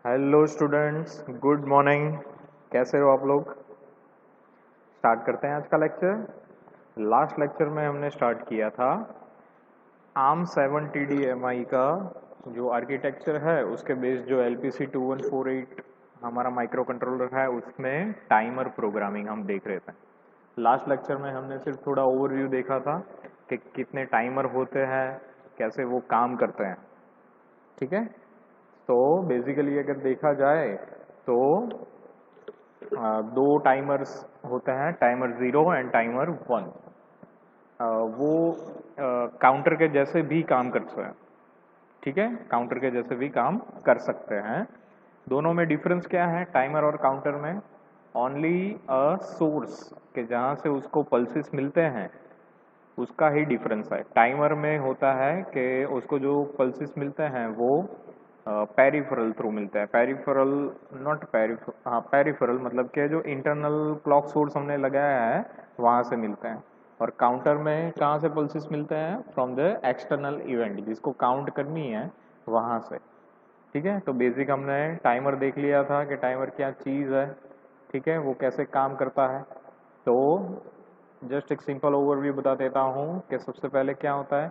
Hello students, good morning. कैसे हो आप लोग? स्टार्ट करते हैं आज का लेक्चर। लास्ट लेक्चर में हमने स्टार्ट किया था ARM7 TDMI का जो आर्किटेक्चर है उसके बेस्ड जो LPC2148 हमारा माइक्रो कंट्रोलर है उसमें टाइमर प्रोग्रामिंग हम देख रहे थे। लास्ट लेक्चर में हमने सिर्फ थोड़ा ओवरव्यू देखा था कि कितने टाइमर होते हैं, कैसे वो काम करते हैं। ठीक है, तो बेसिकली अगर देखा जाए तो दो टाइमर्स होते हैं, टाइमर 0 एंड टाइमर 1। वो काउंटर के जैसे भी काम करते हैं। ठीक है, काउंटर के जैसे भी काम कर सकते हैं। दोनों में डिफरेंस क्या है टाइमर और काउंटर में? ओनली अ सोर्स के जहाँ से उसको पल्सेस मिलते हैं उसका ही डिफरेंस है। टाइमर में होता है कि उसको जो पल्सेस मिलते हैं वो पेरिफेरल थ्रू मिलता है। पेरिफेरल नॉट पेरिफेरल, हाँ पेरिफेरल मतलब कि जो इंटरनल क्लॉक सोर्स हमने लगाया है वहाँ से मिलते हैं। और काउंटर में कहाँ से पल्सेस मिलते हैं? फ्रॉम द एक्सटर्नल इवेंट, जिसको काउंट करनी है वहाँ से। ठीक है, तो बेसिक हमने टाइमर देख लिया था कि टाइमर क्या चीज़ है। ठीक है, वो कैसे काम करता है। तो जस्ट एक सिंपल ओवरव्यू बता देता हूँ कि सबसे पहले क्या होता है।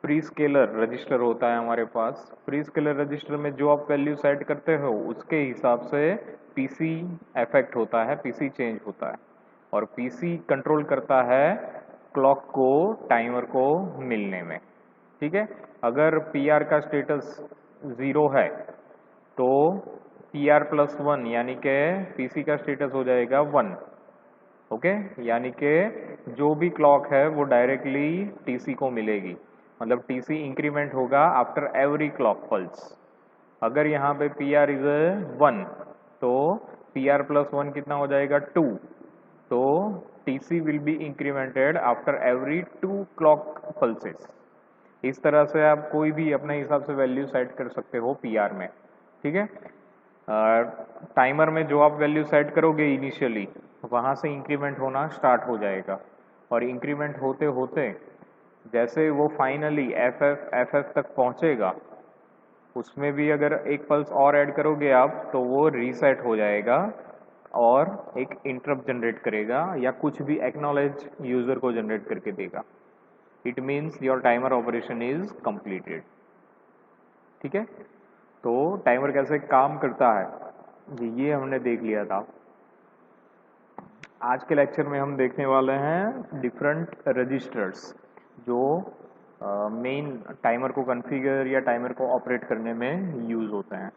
प्री स्केलर रजिस्टर होता है हमारे पास। प्री स्केलर रजिस्टर में जो आप वैल्यू सेट करते हो उसके हिसाब से पीसी इफेक्ट होता है, पीसी चेंज होता है। और पीसी कंट्रोल करता है क्लॉक को टाइमर को मिलने में। ठीक है, अगर पीआर का स्टेटस 0 है तो PR+1 यानी कि पीसी का स्टेटस हो जाएगा 1। ओके, यानी कि जो भी क्लॉक है वो डायरेक्टली टीसी को मिलेगी, मतलब टीसी इंक्रीमेंट होगा आफ्टर एवरी क्लॉक पल्स। अगर यहाँ पे पी आर इज 1 तो PR+1 कितना हो जाएगा 2। तो TC will be incremented after every 2 clock pulses. इस तरह से आप कोई भी अपने हिसाब से वैल्यू सेट कर सकते हो पीआर में। ठीक है, टाइमर में जो आप वैल्यू सेट करोगे इनिशियली वहाँ से इंक्रीमेंट होना स्टार्ट हो जाएगा। और इंक्रीमेंट होते होते जैसे वो फाइनली एफ एफ तक पहुँचेगा उसमें भी अगर एक पल्स और ऐड करोगे आप तो वो रीसेट हो जाएगा और एक इंटरप्ट जनरेट करेगा या कुछ भी एक्नॉलेज यूज़र को जनरेट करके देगा। It means your timer operation is completed. ठीक है, तो टाइमर कैसे काम करता है ये हमने देख लिया था। आज के लेक्चर में हम देखने वाले हैं डिफरेंट रजिस्टर्स जो मेन टाइमर को कॉन्फ़िगर या टाइमर को ऑपरेट करने में यूज़ होते हैं।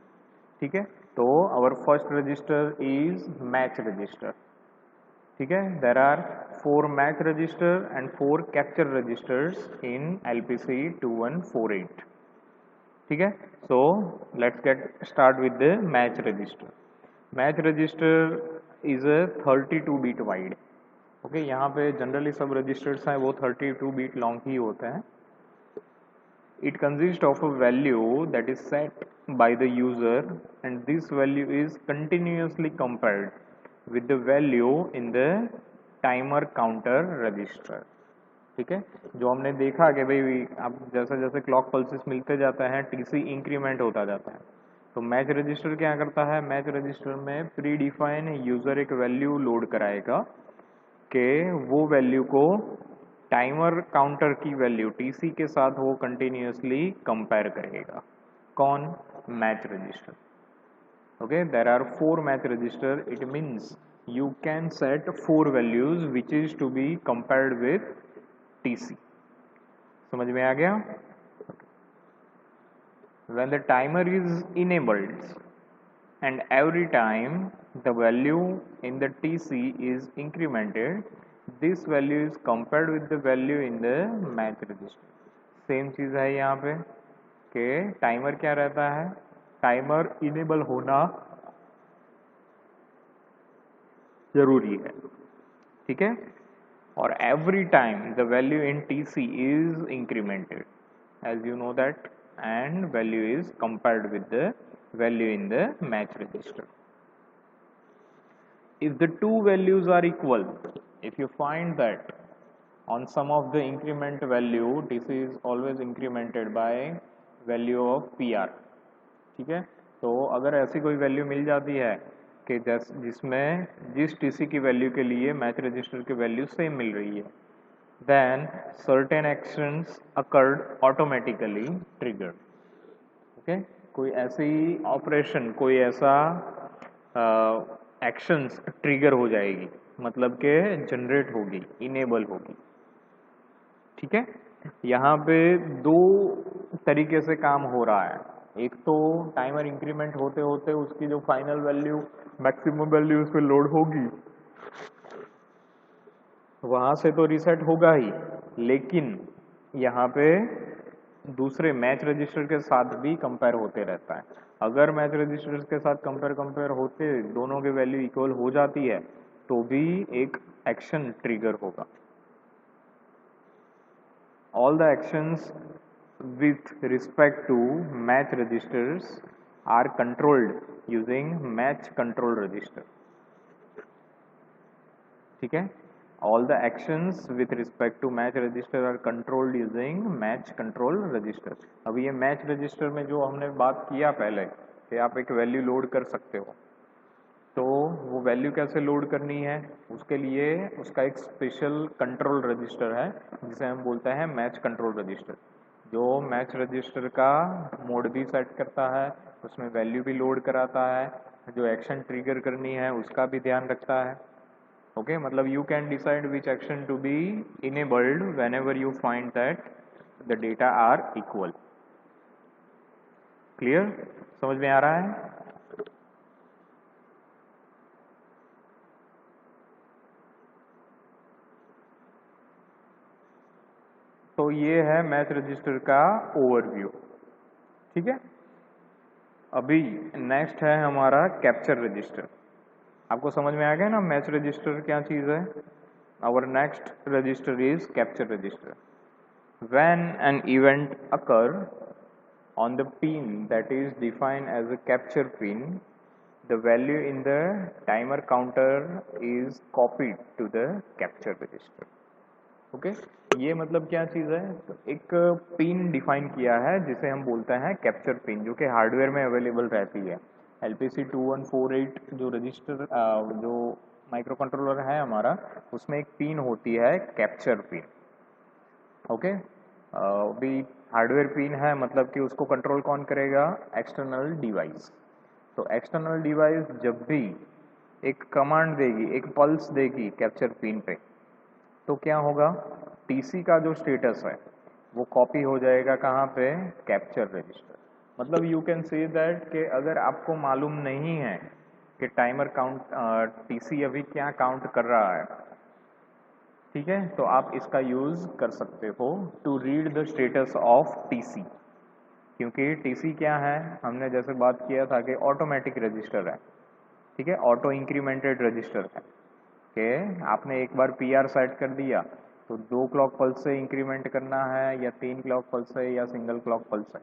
ठीक है, तो our first register is match register. ठीक है, there are 4 match register and 4 capture registers in LPC2148। ठीक है, so let's get start with the match register. Match register is a 32 bit wide. Okay, यहाँ पे जनरली सब registers हैं वो 32 beat long ही होते हैं। It consists of a value that is set by the user and this value is continuously compared with the value in the timer counter register। ठीक है, जो हमने देखा कि भाई अब जैसे जैसे क्लॉक पल्सेस मिलते जाते हैं टीसी इंक्रीमेंट होता जाता है। तो मैच रजिस्टर क्या करता है? मैच रजिस्टर में प्री डिफाइन यूज़र एक वैल्यू लोड कराएगा कि वो वैल्यू को टाइमर काउंटर की वैल्यू टीसी के साथ वो कंटिन्यूसली कंपेयर करेगा। कौन? Match register. Okay, there are 4 match register. It means you can set 4 values which is to be compared with TC। समझ में आ गया? When the timer is enabled and every time the value in the TC is incremented, this value is compared with the value in the match register। Same चीज़ है यहाँ पे कि timer क्या रहता है? टाइमर इनेबल होना जरूरी है। ठीक है, और every time the value in TC is incremented as you know that and value is compared with the value in the match register। If the two values are equal, if you find that on some of the increment value TC is always incremented by value of PR। ठीक है, तो अगर ऐसी कोई value मिल जाती है कि जिसमें जिस टीसी की वैल्यू के लिए मैच रजिस्टर की वैल्यू सेम मिल रही है, then certain actions occurred automatically triggered. Okay कोई ऐसी ऑपरेशन, कोई ऐसा एक्शंस ट्रिगर हो जाएगी, मतलब के जनरेट होगी, इनेबल होगी। ठीक है, यहाँ पे दो तरीके से काम हो रहा है। एक तो टाइमर इंक्रीमेंट होते होते उसकी जो फाइनल वैल्यू, मैक्सिमम वैल्यू उस पर लोड होगी, वहां से तो रीसेट होगा ही, लेकिन यहाँ पे दूसरे मैच रजिस्टर के साथ भी कंपेयर होते रहता है। अगर मैच रजिस्टर के साथ कंपेयर होते दोनों के वैल्यू इक्वल हो जाती है तो भी एक एक्शन ट्रिगर होगा। All the actions with respect to match registers are controlled using match control register. ठीक है, all the actions with respect to match register are controlled using match control register. अब ये match register में जो हमने बात किया पहले कि आप एक वैल्यू लोड कर सकते हो, तो वो वैल्यू कैसे लोड करनी है, उसके लिए उसका एक स्पेशल कंट्रोल रजिस्टर है जिसे हम बोलते हैं मैच कंट्रोल रजिस्टर, जो मैच रजिस्टर का मोड भी सेट करता है, उसमें वैल्यू भी लोड कराता है, जो एक्शन ट्रिगर करनी है उसका भी ध्यान रखता है। ओके मतलब you can decide which action to be enabled whenever you find that the data are equal. Clear, समझ में आ रहा है? तो ये है मैच रजिस्टर का ओवरव्यू। ठीक है, अभी नेक्स्ट है हमारा कैप्चर रजिस्टर। आपको समझ में आ गया ना मैच रजिस्टर क्या चीज है? Our next register is capture register. When an event occur on the pin that is defined as a capture pin, the value in the timer counter is copied to the capture register. Okay ये मतलब क्या चीज़ है? तो एक pin define किया है जिसे हम बोलते हैं कैप्चर पिन, जो कि हार्डवेयर में अवेलेबल रहती है। LPC 2148 जो रजिस्टर जो माइक्रो कंट्रोलर है हमारा, उसमें एक पिन होती है कैप्चर पिन। ओके अभी हार्डवेयर पिन है, मतलब कि उसको कंट्रोल कौन करेगा? External device. तो एक्सटर्नल डिवाइस जब भी एक कमांड देगी, एक पल्स देगी कैप्चर पिन पे, तो क्या होगा? टीसी का जो स्टेटस है वो कॉपी हो जाएगा कहाँ पे? Capture register. मतलब यू कैन से दैट कि अगर आपको मालूम नहीं है कि टाइमर काउंट टीसी अभी क्या काउंट कर रहा है, ठीक है, तो आप इसका यूज कर सकते हो to read the status of TC. क्योंकि टीसी क्या है, हमने जैसे बात किया था कि ऑटोमेटिक रजिस्टर है। ठीक है, ऑटो इंक्रीमेंटेड रजिस्टर है कि आपने एक बार पीआर सेट कर दिया तो 2 क्लॉक पल्स से इंक्रीमेंट करना है या 3 क्लॉक पल्स से या सिंगल क्लॉक पल्स से।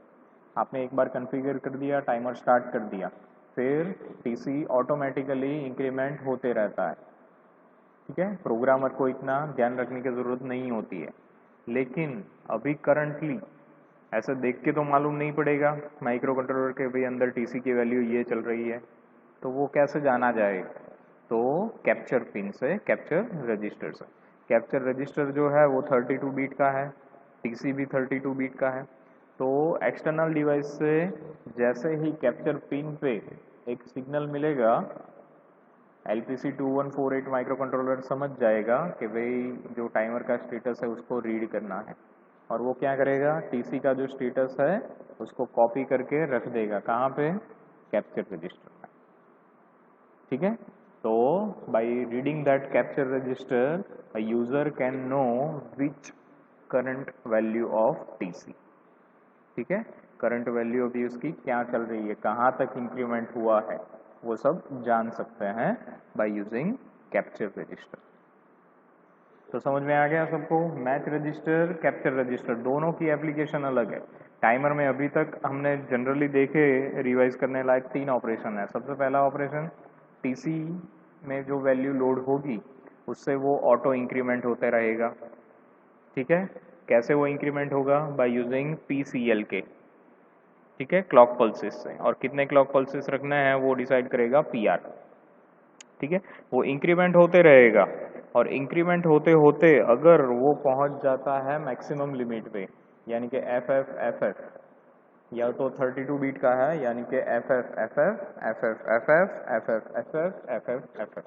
आपने एक बार कॉन्फ़िगर कर दिया, टाइमर स्टार्ट कर दिया, फिर टीसी ऑटोमेटिकली इंक्रीमेंट होते रहता है। ठीक है, प्रोग्रामर को इतना ध्यान रखने की ज़रूरत नहीं होती है। लेकिन अभी करंटली ऐसा देख के तो मालूम नहीं पड़ेगा माइक्रो कंट्रोलर के भी अंदर टीसी की वैल्यू ये चल रही है, तो वो कैसे जाना जाए? तो कैप्चर पिन से, कैप्चर रजिस्टर से। कैप्चर रजिस्टर जो है वो 32 बीट का है, टीसी भी 32 बीट का है। तो एक्सटर्नल डिवाइस से जैसे ही कैप्चर पिन पे एक सिग्नल मिलेगा, LPC 2148 माइक्रो कंट्रोलर समझ जाएगा कि भाई जो टाइमर का स्टेटस है उसको रीड करना है, और वो क्या करेगा? टीसी का जो स्टेटस है उसको कॉपी करके रख देगा कहाँ पे? कैप्चर रजिस्टर में। ठीक है, तो by reading that capture register a user can know which current value of TC। ठीक है, करंट वैल्यू अभी उसकी क्या चल रही है, कहाँ तक इंक्रीमेंट हुआ है, वो सब जान सकते हैं बाय यूजिंग कैप्चर रजिस्टर। तो समझ में आ गया सबको? मैच रजिस्टर, कैप्चर रजिस्टर दोनों की एप्लीकेशन अलग है। टाइमर में अभी तक हमने जनरली देखे रिवाइज करने लायक 3 ऑपरेशन है। सबसे पहला ऑपरेशन, टीसी में जो वैल्यू लोड होगी उससे वो ऑटो इंक्रीमेंट होते रहेगा। ठीक है, कैसे वो इंक्रीमेंट होगा? By using PCLK। ठीक है, क्लॉक पल्सेस से, और कितने क्लॉक पल्सेस रखने हैं वो डिसाइड करेगा पीआर। ठीक है, वो इंक्रीमेंट होते रहेगा, और इंक्रीमेंट होते होते अगर वो पहुंच जाता है मैक्सिमम लिमिट पे, यानी कि एफ एफ एफ एफ, या तो 32 बीट का है, यानी कि F F F F F F F F F F F F F F F F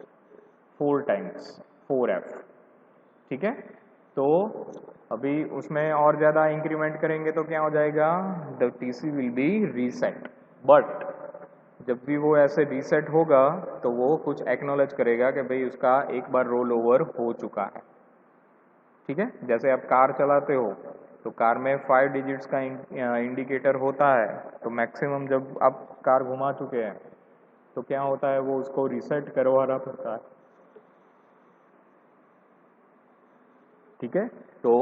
4 times 4f। ठीक है, तो अभी उसमें और ज़्यादा इंक्रीमेंट करेंगे तो क्या हो जाएगा, the TC will be reset. But जब भी वो ऐसे रीसेट होगा तो वो कुछ एक्नॉलेज करेगा कि भाई उसका एक बार रोल ओवर हो चुका है। ठीक है, जैसे आप कार चलाते हो तो कार में 5 डिजिट्स का इंडिकेटर होता है, तो मैक्सिमम जब आप कार घुमा चुके हैं तो क्या होता है, वो उसको रीसेट करवाना पड़ता है। ठीक है, तो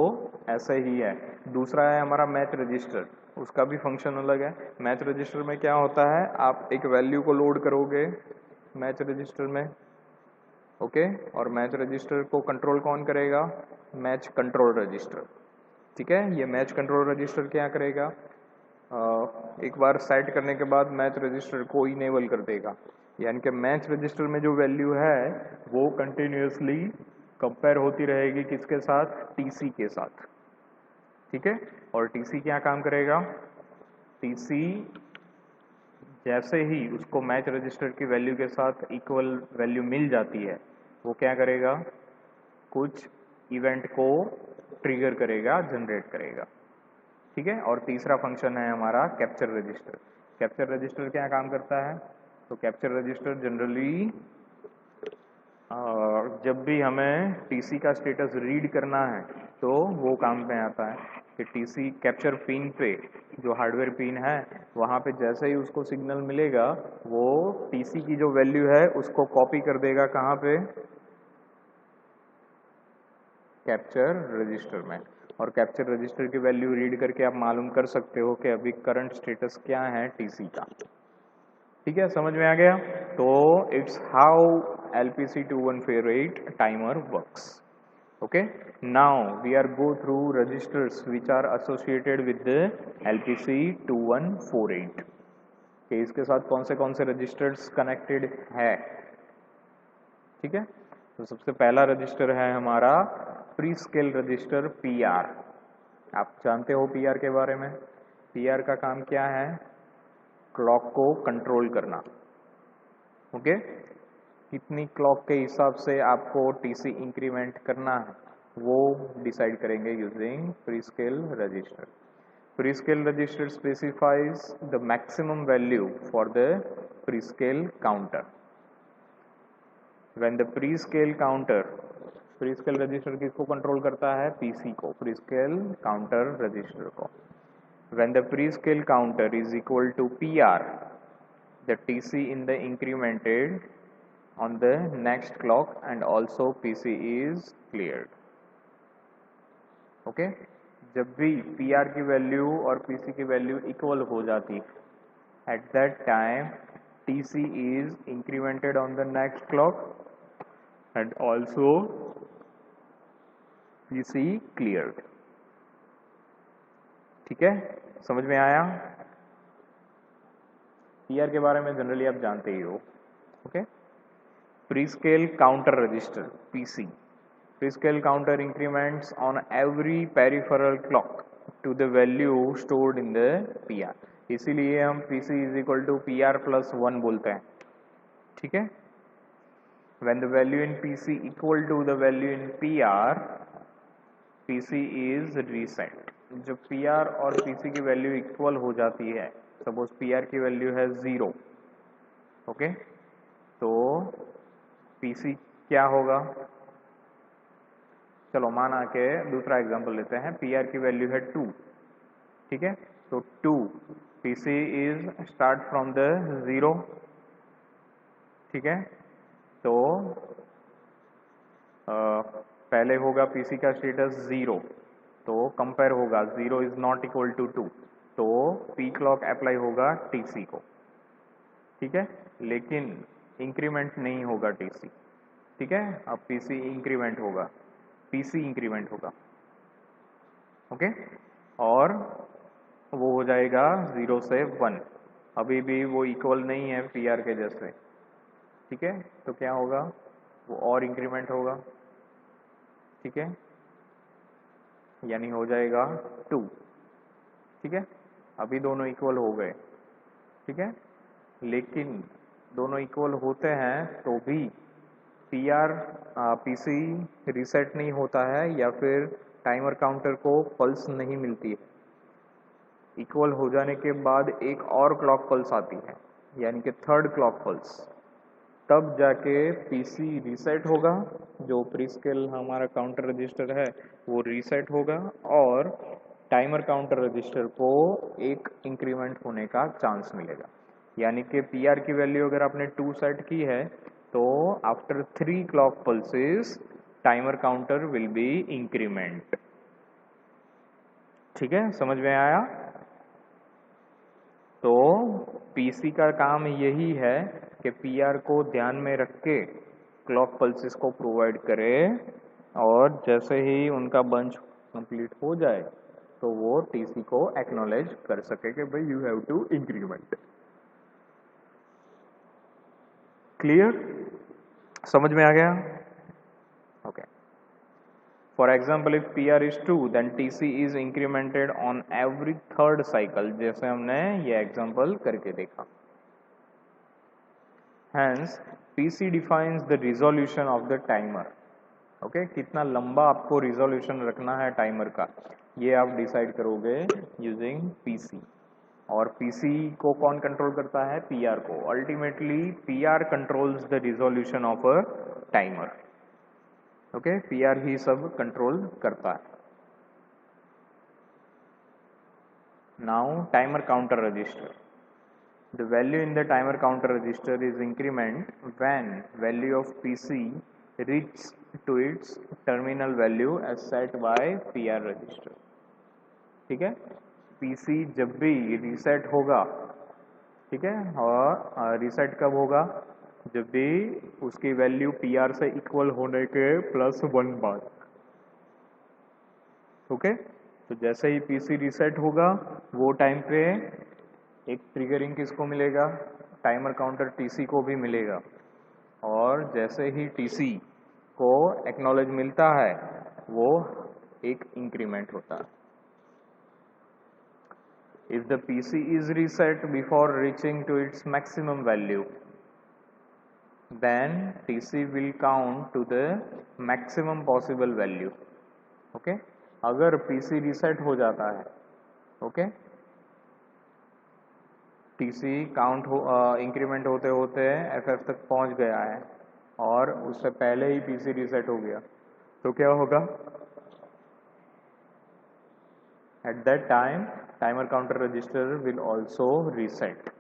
ऐसे ही है। दूसरा है हमारा मैच रजिस्टर, उसका भी फंक्शन अलग है। मैच रजिस्टर में क्या होता है, आप एक वैल्यू को लोड करोगे मैच रजिस्टर में, ओके, और मैच रजिस्टर को कंट्रोल कौन करेगा, मैच कंट्रोल रजिस्टर। ठीक है, ये मैच कंट्रोल रजिस्टर क्या करेगा, एक बार सेट करने के बाद मैच रजिस्टर को इनेबल कर देगा, यानी कि मैच रजिस्टर में जो वैल्यू है वो कंटिन्यूसली कंपेयर होती रहेगी किसके साथ, टीसी के साथ। ठीक है, और टीसी क्या काम करेगा, टीसी जैसे ही उसको मैच रजिस्टर की वैल्यू के साथ इक्वल वैल्यू मिल जाती है, वो क्या करेगा, कुछ इवेंट को ट्रिगर करेगा, जनरेट करेगा। ठीक है, और तीसरा फंक्शन है हमारा कैप्चर रजिस्टर। कैप्चर रजिस्टर क्या काम करता है, तो कैप्चर रजिस्टर जनरली जब भी हमें टीसी का स्टेटस रीड करना है तो वो काम में आता है कि टीसी कैप्चर पिन पे, जो हार्डवेयर पिन है वहाँ पे जैसे ही उसको सिग्नल मिलेगा वो टीसी की जो वैल्यू है उसको कॉपी कर देगा, कहाँ पे, कैप्चर रजिस्टर में। और कैप्चर रजिस्टर की वैल्यू रीड करके आप मालूम कर सकते हो कि अभी करंट स्टेटस क्या है टीसी का। ठीक है, समझ में आ गया। तो it's how LPC2148 timer works. Okay, now we are go through registers which are associated with LPC2148 कि इसके साथ कौन से रजिस्टर्स कनेक्टेड है। ठीक है, तो सबसे पहला रजिस्टर है हमारा प्री स्केल रजिस्टर PR। आप जानते हो PR के बारे में, PR का काम क्या है, क्लॉक को कंट्रोल करना। ओके, कितनी क्लॉक के हिसाब से आपको टीसी इंक्रीमेंट करना है वो डिसाइड करेंगे using pre scale register. Pre scale register specifies the maximum value for the pre scale counter. When the pre scale counter, pre scale register किसको कंट्रोल करता है, पीसी को, प्री स्केल काउंटर रजिस्टर को। When the prescale counter is equal to PR, the TC in the incremented on the next clock and also PC is cleared. Okay? जब भी PR की value और PC की वैल्यू equal हो जाती है, at that time TC is incremented on the next clock and also PC cleared. ठीक है, समझ में आया। PR के बारे में जनरली आप जानते ही हो। Okay, prescale counter register PC, prescale counter increments on every peripheral clock to the value stored in the PR, इसीलिए हम PC is equal to PR+1 बोलते हैं। ठीक है, when the value in PC equal to the value in PR, PC is reset. जब PR और PC की वैल्यू इक्वल हो जाती है, सपोज PR की वैल्यू है 0, ओके, तो PC क्या होगा, चलो माना के दूसरा एग्जांपल लेते हैं, PR की वैल्यू है 2। ठीक है, तो 2 PC is start from the 0। ठीक है, तो पहले होगा PC का स्टेटस 0, तो कंपेयर होगा 0 इज नॉट इक्वल टू 2, तो P क्लॉक अप्लाई होगा TC को। ठीक है, लेकिन इंक्रीमेंट नहीं होगा TC। ठीक है, अब PC इंक्रीमेंट होगा, PC इंक्रीमेंट होगा। ओके, और वो हो जाएगा 0 से 1। अभी भी वो इक्वल नहीं है पी आर के जैसे, ठीक है। तो क्या होगा, वो और इंक्रीमेंट होगा, ठीक है, यानी हो जाएगा 2, ठीक है। अभी दोनों इक्वल हो गए, ठीक है। लेकिन दोनों इक्वल होते हैं तो भी पी आर पीसी रीसेट नहीं होता है या फिर टाइमर काउंटर को पल्स नहीं मिलती है। इक्वल हो जाने के बाद एक और क्लॉक पल्स आती है, यानी कि थर्ड क्लॉक पल्स, तब जाके पीसी रीसेट होगा। जो प्री स्केल हमारा काउंटर रजिस्टर है वो रीसेट होगा और टाइमर काउंटर रजिस्टर को एक इंक्रीमेंट होने का चांस मिलेगा। यानी कि पीआर की वैल्यू अगर आपने 2 सेट की है तो after 3 clock pulses timer counter will be increment. ठीक है, समझ में आया? तो पीसी का काम यही है कि पीआर को ध्यान में रख के क्लॉक पल्सेस को प्रोवाइड करे और जैसे ही उनका बंच कंप्लीट हो जाए तो वो टीसी को एक्नॉलेज कर सके कि भाई you have to increment. Clear? समझ में आ गया? Okay. For example if P R is 2 then TC is incremented on every third cycle, जैसे हमने ये एग्जाम्पल करके देखा। Hence, PC defines the resolution of the timer. Okay, कितना लंबा आपको रिजोल्यूशन रखना है टाइमर का, ये आप डिसाइड करोगे यूजिंग पीसी। और पीसी को कौन कंट्रोल करता है? पीआर को। Ultimately PR controls the resolution of a timer. Okay, PR ही सब कंट्रोल करता है। Now timer counter register. The value in the timer counter register is increment when value of PC reaches to its terminal value as set by PR register. ठीक है, PC जब भी reset होगा, ठीक है, और रीसेट कब होगा? जब भी उसकी वैल्यू PR से इक्वल होने के +1 बाद। ओके, तो जैसे ही PC रीसेट होगा वो टाइम पे एक ट्रिगरिंग किसको मिलेगा? टाइमर काउंटर टीसी को भी मिलेगा। और जैसे ही टीसी को एक्नॉलेज मिलता है वो एक इंक्रीमेंट होता है। If the PC is reset before reaching to its maximum value then TC will count to the maximum possible value. Okay, अगर पीसी रीसेट हो जाता है, ओके, टीसी काउंट हो इंक्रीमेंट होते होते एफएफ तक पहुंच गया है और उससे पहले ही पीसी रीसेट हो गया, तो क्या होगा? At that time timer counter register will also reset.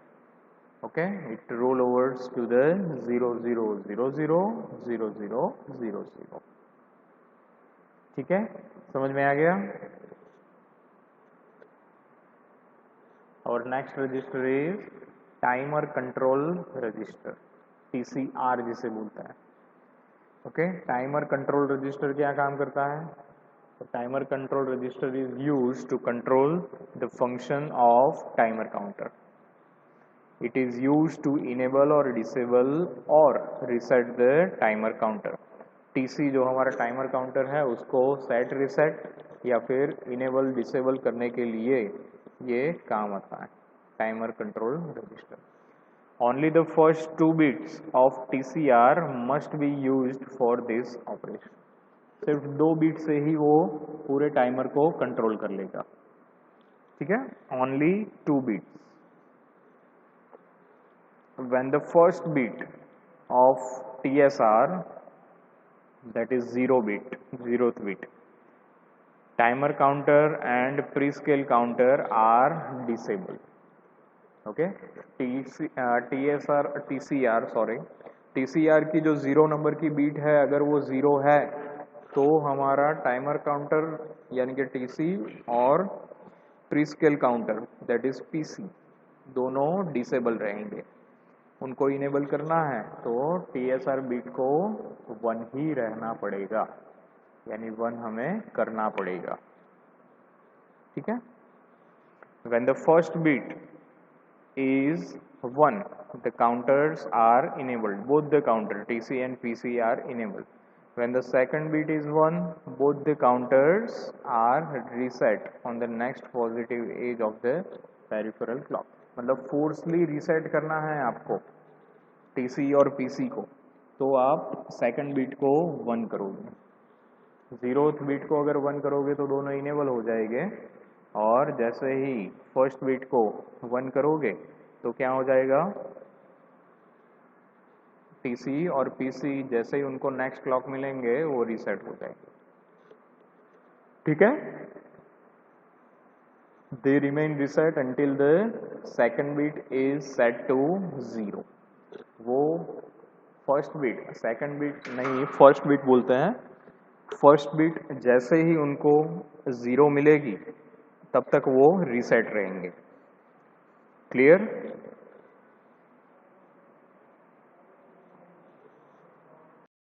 Okay, it roll overs to the 0 0 0 0 0 0 0 0। ठीक है, समझ में आ गया? और next register is timer control register, TCR जिसे बोलता है। ओके, टाइमर कंट्रोल रजिस्टर क्या काम करता है? तो timer control register is used to control the function of timer counter. It is used to enable और डिसेबल और reset the timer counter. TC जो हमारा टाइमर काउंटर है उसको सेट रिसेट या फिर इनेबल डिसेबल करने के लिए ये काम आता है timer control register. Only the first 2 bits of TCR must be used for this operation. सिर्फ 2 बिट से ही वो पूरे टाइमर को कंट्रोल कर लेगा। ठीक है, only 2 bits. When the first bit of TSR, that is 0 bit, 0th bit, timer counter and prescale counter are disabled. Okay, TCR की जो 0 नंबर की बीट है अगर वो 0 है तो हमारा टाइमर काउंटर यानी कि TC और प्रीस्केल काउंटर दैट इज PC दोनों डिसेबल रहेंगे। उनको इनेबल करना है तो TSR बीट को 1 ही रहना पड़ेगा, यानी 1 हमें करना पड़ेगा। ठीक है, When the first bit is 1, the counters are enabled. Both the counter TC and PC are enabled. When the second bit is 1, both the counters are reset on the next positive edge of the peripheral clock. मतलब फोर्सली reset करना है आपको TC और PC को, तो आप second bit को 1 करोगे, 0th बिट को अगर 1 करोगे तो दोनों इनेबल हो जाएंगे, और जैसे ही फर्स्ट बिट को 1 करोगे तो क्या हो जाएगा, टीसी और पीसी जैसे ही उनको नेक्स्ट क्लॉक मिलेंगे वो रीसेट हो जाएंगे. ठीक है, they remain reset until the second bit is set to 0. वो फर्स्ट बिट, सेकंड बिट नहीं, फर्स्ट बिट बोलते हैं. फर्स्ट बिट जैसे ही उनको 0 मिलेगी तब तक वो रीसेट रहेंगे. क्लियर?